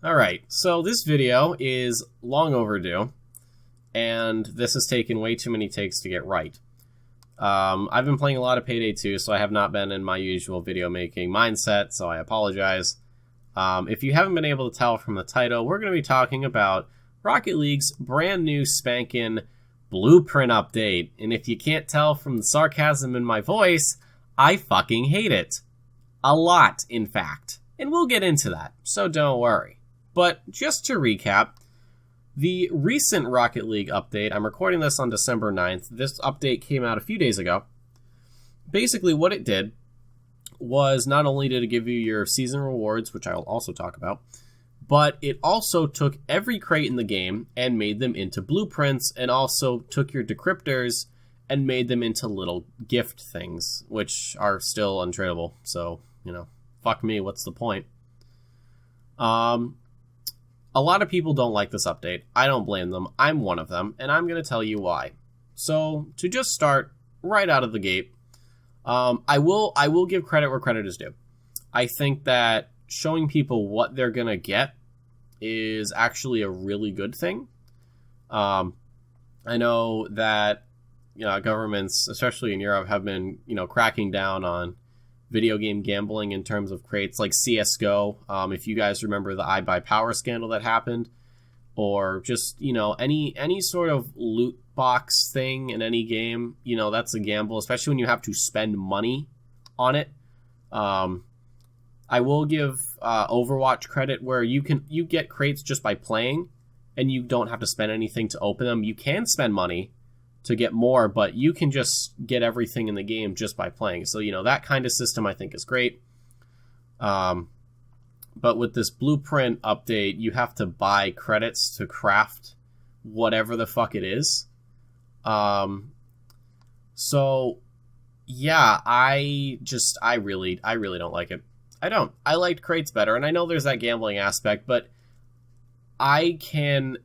Alright, so this video is long overdue, and this has taken way too many takes to get right. I've been playing a lot of Payday 2, so I have not been in my usual video making mindset, so I apologize. If you haven't been able to tell from the title, we're going to be talking about Rocket League's brand new spankin' Blueprint update, and if you can't tell from the sarcasm in my voice, I fucking hate it. A lot, in fact. And we'll get into that, so don't worry. But just to recap, the recent Rocket League update, I'm recording this on December 9th, this update came out a few days ago. Basically what it did was not only did it give you your season rewards, which I'll also talk about, but it also took every crate in the game and made them into blueprints, and also took your decryptors and made them into little gift things, which are still untradeable, so, you know, fuck me, what's the point? A lot of people don't like this update. I don't blame them. I'm one of them, and I'm going to tell you why. So, to just start right out of the gate, I will give credit where credit is due. I think that showing people what they're going to get is actually a really good thing. I know that governments, especially in Europe, have been cracking down on video game gambling in terms of crates like CSGO. If you guys remember the iBuyPower scandal that happened, or just, any sort of loot box thing in any game, that's a gamble, especially when you have to spend money on it. I will give Overwatch credit where you get crates just by playing, and you don't have to spend anything to open them. You can spend money to get more, but you can just get everything in the game just by playing. So, that kind of system I think is great. But with this Blueprint update, you have to buy credits to craft whatever the fuck it is. So, yeah, I really don't like it. I don't. I liked crates better, and I know there's that gambling aspect, but I can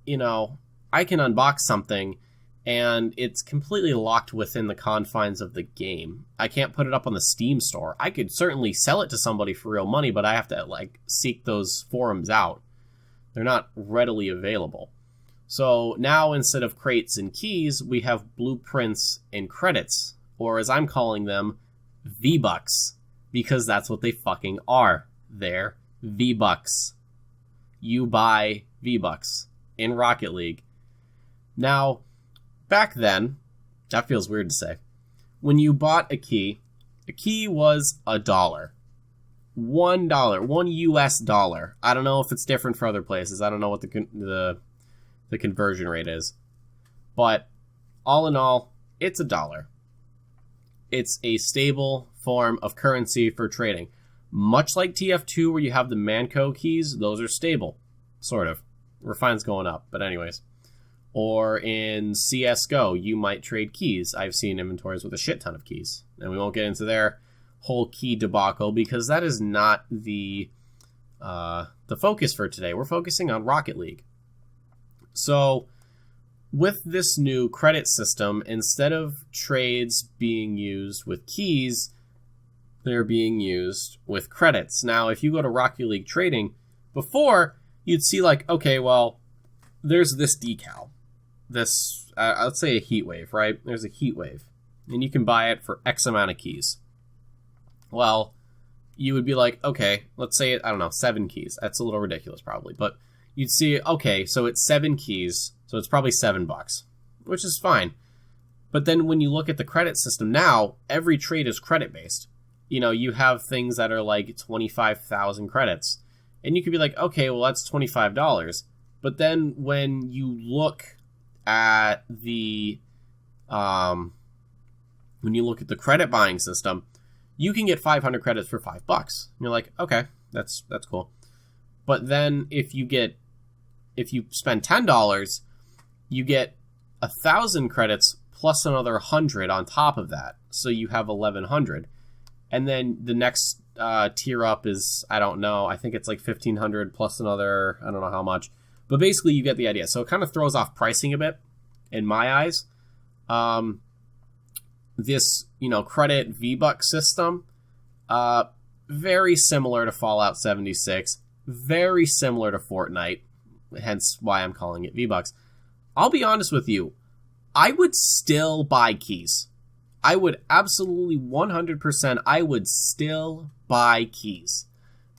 unbox something and it's completely locked within the confines of the game. I can't put it up on the Steam store. I could certainly sell it to somebody for real money, but I have to seek those forums out. They're not readily available. So now instead of crates and keys, we have blueprints and credits, or as I'm calling them, V-Bucks, because that's what they fucking are. They're V-Bucks. You buy V-Bucks in Rocket League. Now, back then, that feels weird to say, when you bought a key was $1. $1, $1 US. I don't know if it's different for other places. I don't know what the conversion rate is. But all in all, it's $1. It's a stable form of currency for trading. Much like TF2 where you have the Manco keys, those are stable. Sort of. Refine's going up, but anyways. Or in CSGO, you might trade keys. I've seen inventories with a shit ton of keys. And we won't get into their whole key debacle because that is not the focus for today. We're focusing on Rocket League. So, with this new credit system, instead of trades being used with keys, they're being used with credits. Now, if you go to Rocket League trading, before, you'd see okay, well, there's this decal. This, let's say a Heatwave, right? There's a Heatwave. And you can buy it for X amount of keys. Well, you would be okay, let's say, 7 keys. That's a little ridiculous probably. But you'd see, okay, so it's 7 keys, so it's probably $7, which is fine. But then when you look at the credit system now, every trade is credit-based. You have things that are 25,000 credits. And you could be okay, well, that's $25. But then when you look at the credit buying system, you can get 500 credits for $5. And you're okay, that's cool. But then if you spend $10, you get 1,000 credits plus another 100 on top of that. So you have 1,100. And then the next tier up is, I don't know, I think it's 1,500 plus another, I don't know how much. But basically, you get the idea. So it kind of throws off pricing a bit, in my eyes. This, credit V-Buck system, very similar to Fallout 76. very similar to Fortnite, hence why I'm calling it V-Bucks. I'll be honest with you, I would still buy keys. I would absolutely 100%, I would still buy keys.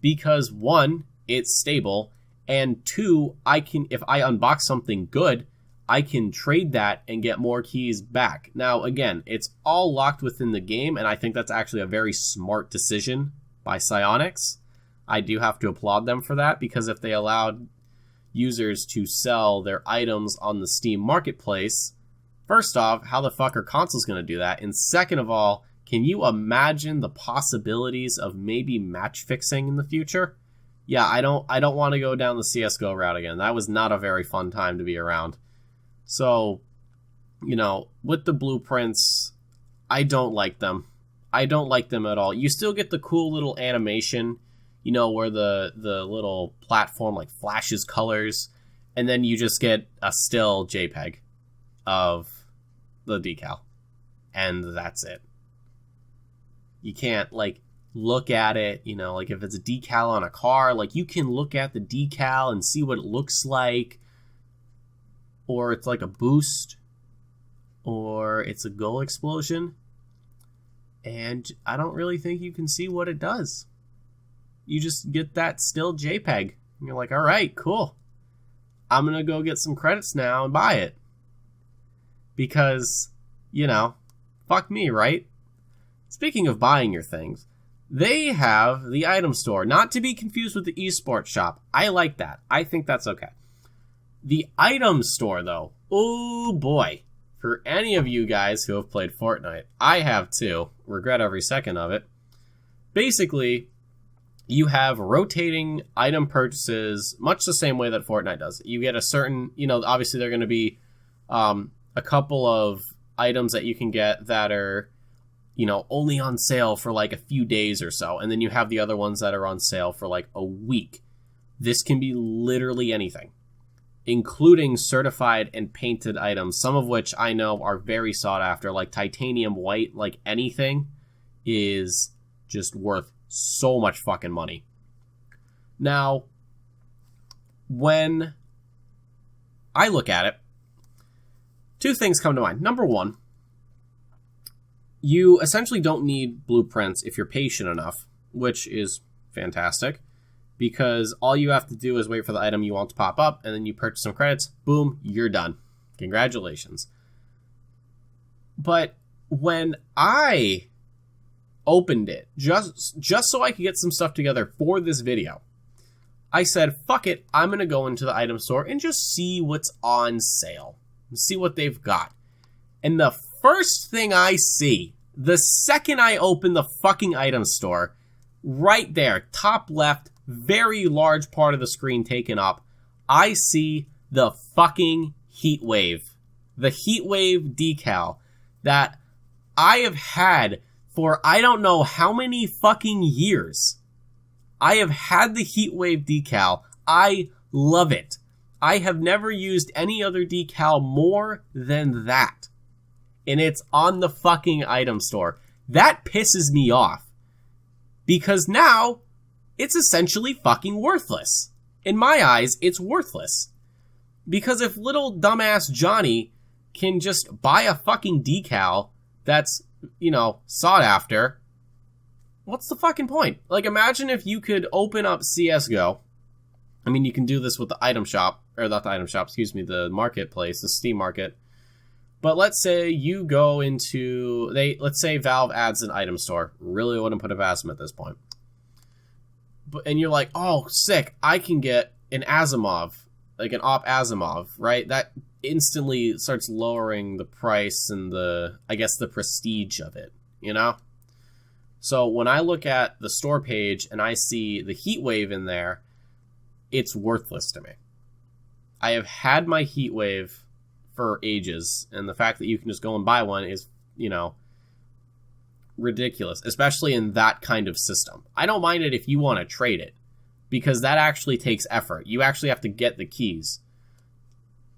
Because one, it's stable, and two, if I unbox something good, I can trade that and get more keys back. Now, again, it's all locked within the game, and I think that's actually a very smart decision by Psyonix. I do have to applaud them for that, because if they allowed users to sell their items on the Steam Marketplace, first off, how the fuck are consoles going to do that? And second of all, can you imagine the possibilities of maybe match fixing in the future? Yeah, I don't want to go down the CSGO route again. That was not a very fun time to be around. So, with the blueprints, I don't like them. I don't like them at all. You still get the cool little animation, where the little platform like flashes colors, and then you just get a still JPEG of the decal. And that's it. You can't, look at it, if it's a decal on a car, you can look at the decal and see what it looks like. Or it's like a boost. Or it's a goal explosion. And I don't really think you can see what it does. You just get that still JPEG. And you're like, all right, cool. I'm going to go get some credits now and buy it. Because, fuck me, right? Speaking of buying your things, they have the item store, not to be confused with the esports shop. I like that. I think that's okay. The item store, though, oh boy. For any of you guys who have played Fortnite, I have too. Regret every second of it. Basically, you have rotating item purchases, much the same way that Fortnite does. You get a certain, obviously they're going to be a couple of items that you can get that are, only on sale for a few days or so. And then you have the other ones that are on sale for a week. This can be literally anything, including certified and painted items, some of which I know are very sought after, like titanium white, anything is just worth so much fucking money. Now, when I look at it, two things come to mind. Number one, you essentially don't need blueprints if you're patient enough, which is fantastic, because all you have to do is wait for the item you want to pop up, and then you purchase some credits, boom, you're done. Congratulations. But when I opened it, just so I could get some stuff together for this video, I said, fuck it, I'm going to go into the item store and just see what's on sale. See what they've got. And the first thing I see, the second I open the fucking item store, right there, top left, very large part of the screen taken up, I see the fucking Heatwave. The Heatwave Decal that I have had for I don't know how many fucking years. I have had the Heatwave Decal. I love it. I have never used any other decal more than that. And it's on the fucking item store. That pisses me off. Because now, it's essentially fucking worthless. In my eyes, it's worthless. Because if little dumbass Johnny can just buy a fucking decal that's, sought after, what's the fucking point? Imagine if you could open up CSGO. I mean, you can do this with the item shop, or not the item shop, the marketplace, the Steam Market. But let's say you go into, let's say Valve adds an item store. Really wouldn't put it past them at this point. And you're like, oh, sick, I can get an Asimov, an Op Asimov, right? That instantly starts lowering the price and the prestige of it, So when I look at the store page and I see the Heatwave in there, it's worthless to me. I have had my Heatwave for ages, and the fact that you can just go and buy one is, ridiculous, especially in that kind of system. I don't mind it if you want to trade it, because that actually takes effort. You actually have to get the keys.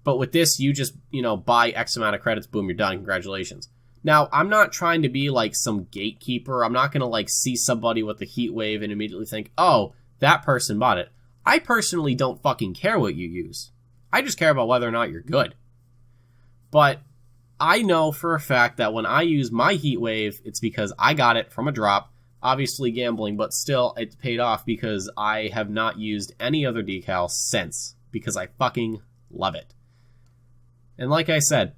But with this, you just, buy X amount of credits, boom, you're done, congratulations. Now, I'm not trying to be some gatekeeper. I'm not going to see somebody with the Heatwave and immediately think, oh, that person bought it. I personally don't fucking care what you use. I just care about whether or not you're good. But I know for a fact that when I use my Heatwave, it's because I got it from a drop. Obviously gambling, but still, it's paid off because I have not used any other decal since. Because I fucking love it. And like I said,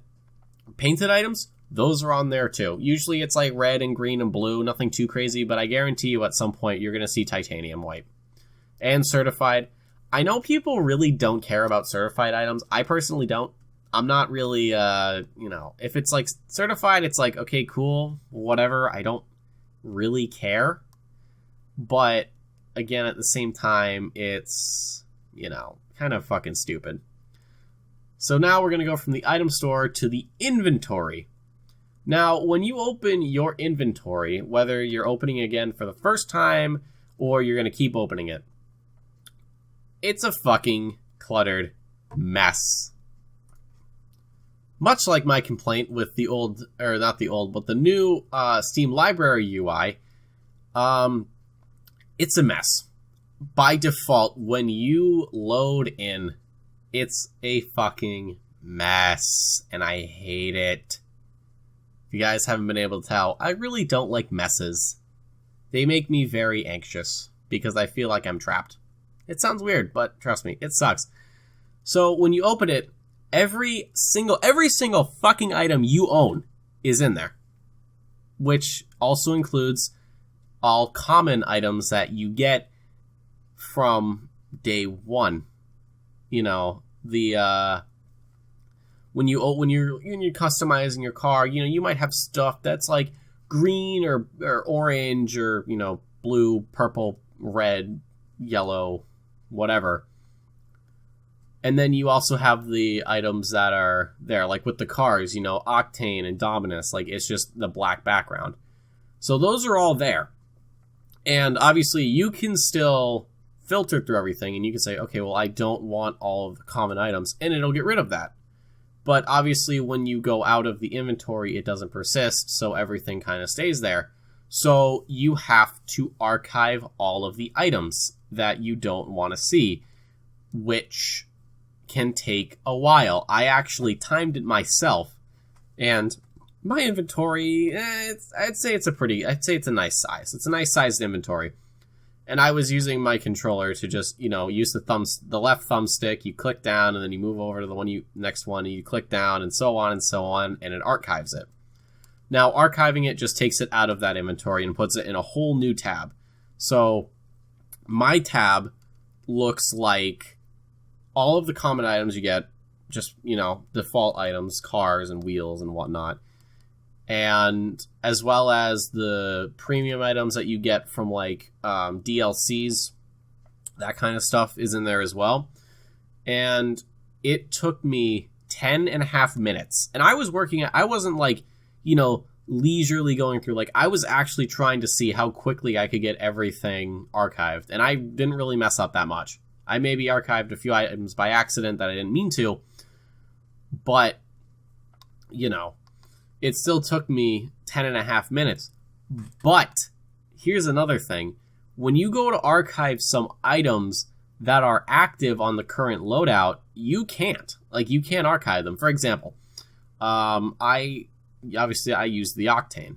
painted items, those are on there too. Usually it's like red and green and blue, nothing too crazy, but I guarantee you at some point you're going to see titanium white. And certified. I know people really don't care about certified items. I personally don't. I'm not really, if it's like certified, it's like, okay, cool, whatever. I don't really care. But again, at the same time, it's, kind of fucking stupid. So now we're going to go from the item store to the inventory. Now, when you open your inventory, whether you're opening again for the first time or you're going to keep opening it, it's a fucking cluttered mess. Much like my complaint with the old, or not the old, but the new Steam Library UI, it's a mess. By default, when you load in, it's a fucking mess, and I hate it. If you guys haven't been able to tell, I really don't like messes. They make me very anxious, because I feel like I'm trapped. It sounds weird, but trust me, it sucks. So when you open it, every single fucking item you own is in there. Which also includes all common items that you get from day one. When you're customizing your car, you might have stuff that's like green or orange or, blue, purple, red, yellow, whatever. And then you also have the items that are there, like with the cars, Octane and Dominus, like it's just the black background. So those are all there. And obviously you can still filter through everything and you can say, okay, well, I don't want all of the common items, and it'll get rid of that. But obviously when you go out of the inventory, it doesn't persist, so everything kind of stays there. So you have to archive all of the items that you don't want to see, which can take a while. I actually timed it myself, and my inventory, I'd say it's a nice size. It's a nice sized inventory. And I was using my controller to just, use the left thumbstick, you click down, and then you move over to the next one, and you click down, and so on, and it archives it. Now, archiving it just takes it out of that inventory and puts it in a whole new tab. So, my tab looks like all of the common items you get, just, default items, cars and wheels and whatnot. And as well as the premium items that you get from like DLCs, that kind of stuff is in there as well. And it took me 10.5 minutes. And I wasn't like, leisurely going through. Like, I was actually trying to see how quickly I could get everything archived. And I didn't really mess up that much. I maybe archived a few items by accident that I didn't mean to. But, it still took me 10.5 minutes. But here's another thing. When you go to archive some items that are active on the current loadout, you can't. Like, you can't archive them. For example, I use the Octane.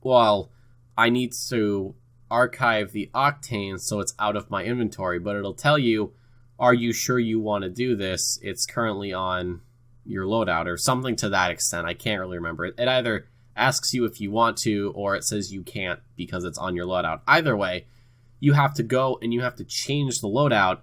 Well, I need to archive the Octane so it's out of my inventory, but it'll tell you, are you sure you want to do this? It's currently on your loadout, or something to that extent. I can't really remember. It either asks you if you want to, or it says you can't because it's on your loadout. Either way, you have to go and you have to change the loadout.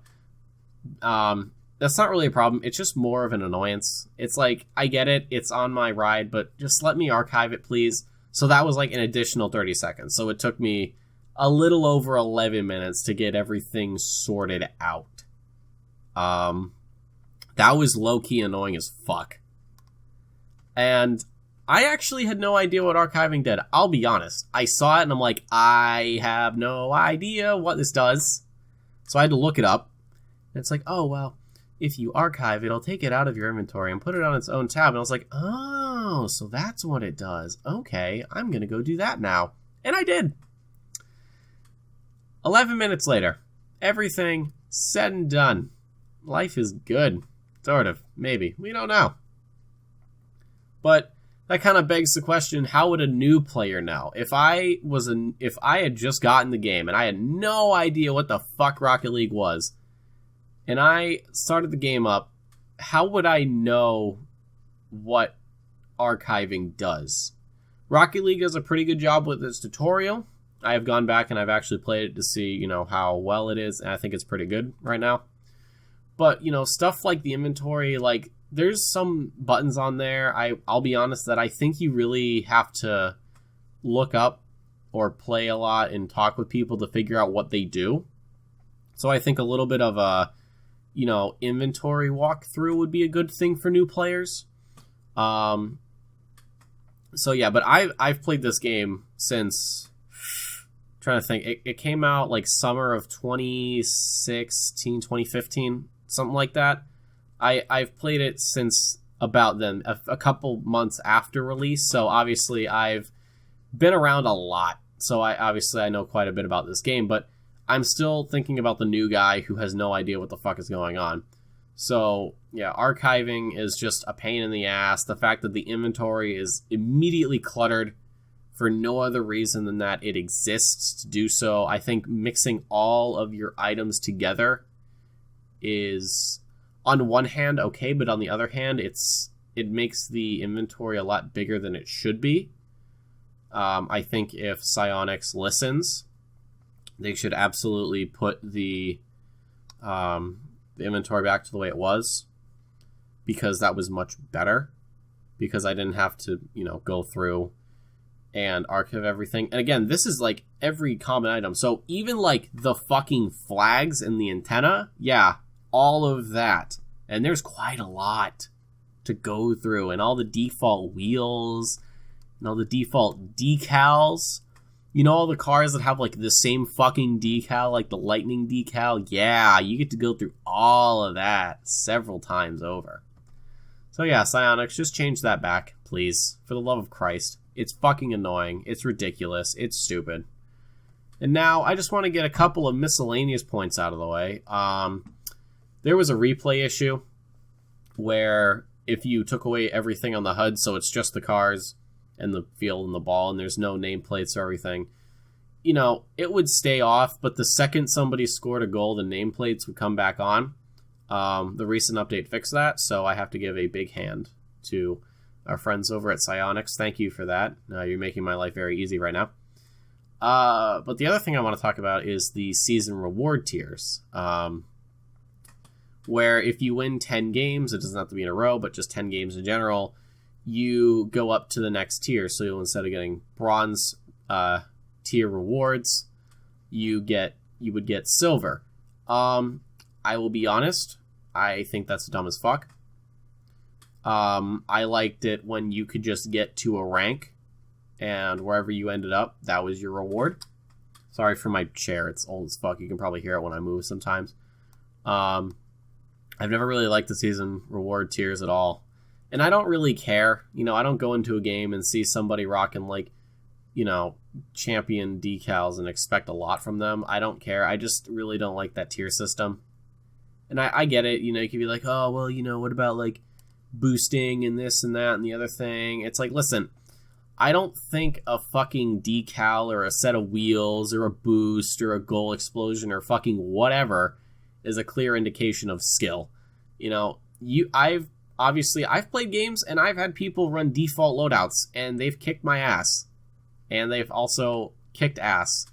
That's not really a problem. It's just more of an annoyance. It's like, I get it, it's on my ride, but just let me archive it, please. So that was like an additional 30 seconds. So it took me a little over 11 minutes to get everything sorted out. That was low-key annoying as fuck. And I actually had no idea what archiving did. I'll be honest. I saw it and I'm like, I have no idea what this does. So I had to look it up. And it's like, oh, well, if you archive, it'll take it out of your inventory and put it on its own tab. And I was like, oh, so that's what it does. Okay, I'm going to go do that now. And I did. 11 minutes later, everything said and done, life is good. Sort of. Maybe. We don't know. But that kind of begs the question, how would a new player know? If I had just gotten the game and I had no idea what the fuck Rocket League was, and I started the game up, how would I know what archiving does? Rocket League does a pretty good job with its tutorial. I have gone back and I've actually played it to see, how well it is, and I think it's pretty good right now. But, stuff like the inventory, like, there's some buttons on there. I'll be honest that I think you really have to look up or play a lot and talk with people to figure out what they do. So I think a little bit of a, inventory walkthrough would be a good thing for new players. So yeah, but I've played this game since, trying to think, it came out like summer of 2016, 2015, something like that. I've played it since about then, a couple months after release, so obviously I've been around a lot, so I know quite a bit about this game, but I'm still thinking about the new guy who has no idea what the fuck is going on. So, yeah, archiving is just a pain in the ass. The fact that the inventory is immediately cluttered for no other reason than that it exists to do so. I think mixing all of your items together is, on one hand, okay, but on the other hand, it makes the inventory a lot bigger than it should be. I think if Psyonix listens, they should absolutely put the inventory back to the way it was, because that was much better, because I didn't have to, go through and archive everything. And again, this is like every common item. So even like the fucking flags and the antenna, yeah, all of that. And there's quite a lot to go through, and all the default wheels and all the default decals. All the cars that have like the same fucking decal, like the lightning decal. Yeah, you get to go through all of that several times over. So yeah, Psyonix, just change that back, please. For the love of Christ. It's fucking annoying. It's ridiculous. It's stupid. And now I just want to get a couple of miscellaneous points out of the way. There was a replay issue where if you took away everything on the HUD, so it's just the cars and the field and the ball, and there's no nameplates or everything, it would stay off, but the second somebody scored a goal, the nameplates would come back on. The recent update fixed that, so I have to give a big hand to our friends over at Psyonix. Thank you for that. You're making my life very easy right now. But the other thing I want to talk about is the season reward tiers, where if you win 10 games, it doesn't have to be in a row, but just 10 games in general, you go up to the next tier. So instead of getting bronze tier rewards, you would get silver. I will be honest, I think that's dumb as fuck. I liked it when you could just get to a rank, and wherever you ended up, that was your reward. Sorry for my chair, it's old as fuck. You can probably hear it when I move sometimes. I've never really liked the season reward tiers at all. And I don't really care. I don't go into a game and see somebody rocking, like, champion decals and expect a lot from them. I don't care. I just really don't like that tier system. And I get it. You could be like, oh, well, what about, like, boosting and this and that and the other thing? It's like, listen, I don't think a fucking decal or a set of wheels or a boost or a goal explosion or fucking whatever is a clear indication of skill. I've played games and I've had people run default loadouts and they've kicked my ass, and they've also kicked ass.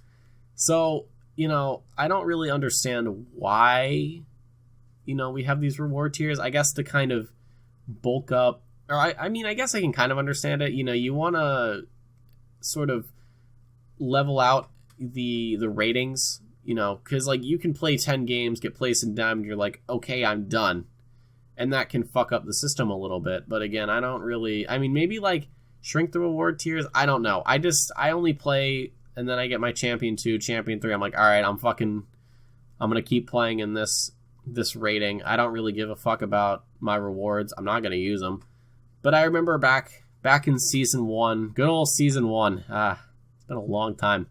So, I don't really understand why, we have these reward tiers. I guess to kind of bulk up, or I guess I can kind of understand it. You want to sort of level out the ratings, because like you can play 10 games, get placed in diamond, you're like, okay, I'm done. And that can fuck up the system a little bit. But again, I don't really, maybe like shrink the reward tiers. I don't know. I only play, and then I get my champion 2, champion 3. I'm like, all right, I'm going to keep playing in this rating. I don't really give a fuck about my rewards. I'm not going to use them. But I remember back in season 1, good old season 1. It's been a long time.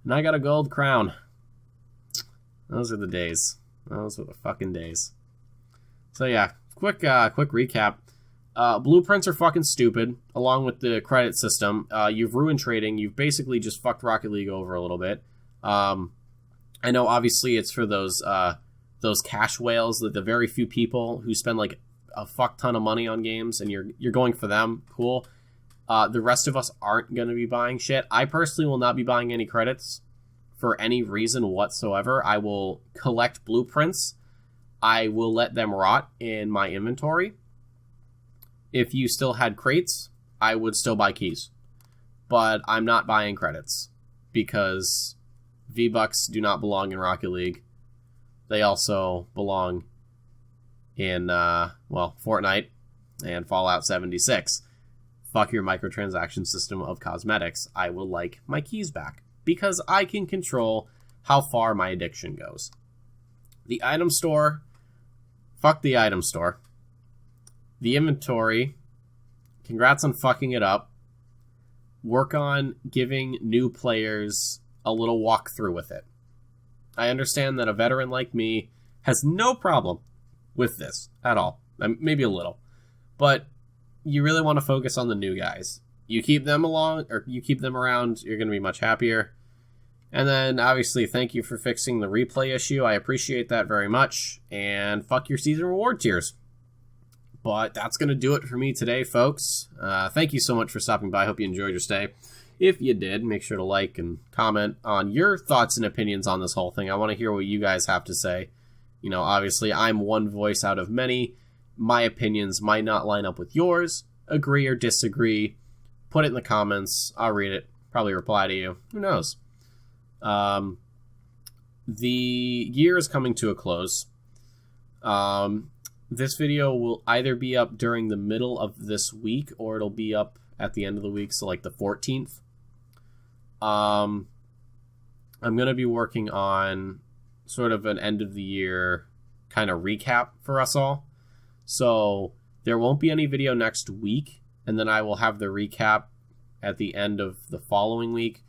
And I got a gold crown. Those are the days. Those are the fucking days. So yeah, quick recap. Blueprints are fucking stupid, along with the credit system. You've ruined trading. You've basically just fucked Rocket League over a little bit. I know obviously it's for those cash whales, the very few people who spend like a fuck ton of money on games, and you're going for them. Cool. The rest of us aren't going to be buying shit. I personally will not be buying any credits for any reason whatsoever. I will collect blueprints. I will let them rot in my inventory. If you still had crates, I would still buy keys. But I'm not buying credits because V-Bucks do not belong in Rocket League. They also belong in, Fortnite and Fallout 76. Fuck your microtransaction system of cosmetics. I will like my keys back because I can control how far my addiction goes. The item store, fuck the item store. The inventory, congrats on fucking it up. Work on giving new players a little walkthrough with it. I understand that a veteran like me has no problem with this at all. Maybe a little. But you really want to focus on the new guys. You keep them around, you're going to be much happier. And then, obviously, thank you for fixing the replay issue. I appreciate that very much. And fuck your season reward tiers. But that's going to do it for me today, folks. Thank you so much for stopping by. Hope you enjoyed your stay. If you did, make sure to like and comment on your thoughts and opinions on this whole thing. I want to hear what you guys have to say. You know, obviously, I'm one voice out of many. My opinions might not line up with yours. Agree or disagree. Put it in the comments. I'll read it. Probably reply to you. Who knows? The year is coming to a close. This video will either be up during the middle of this week or it'll be up at the end of the week, so like the 14th. I'm going to be working on sort of an end of the year kind of recap for us all. So there won't be any video next week, and then I will have the recap at the end of the following week.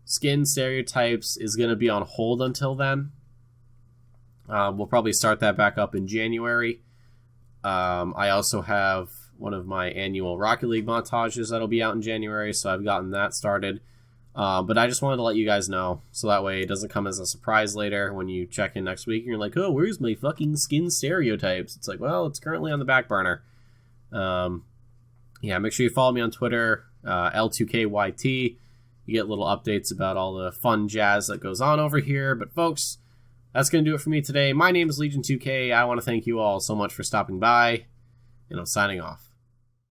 Skin Stereotypes is going to be on hold until then. We'll probably start that back up in January. I also have one of my annual Rocket League montages that'll be out in January, so I've gotten that started. But I just wanted to let you guys know, so that way it doesn't come as a surprise later when you check in next week and you're like, oh, where's my fucking Skin Stereotypes? It's like, well, it's currently on the back burner. Make sure you follow me on Twitter, L2KYT. You get little updates about all the fun jazz that goes on over here. But folks, that's going to do it for me today. My name is Legion2K. I want to thank you all so much for stopping by, and I'm signing off.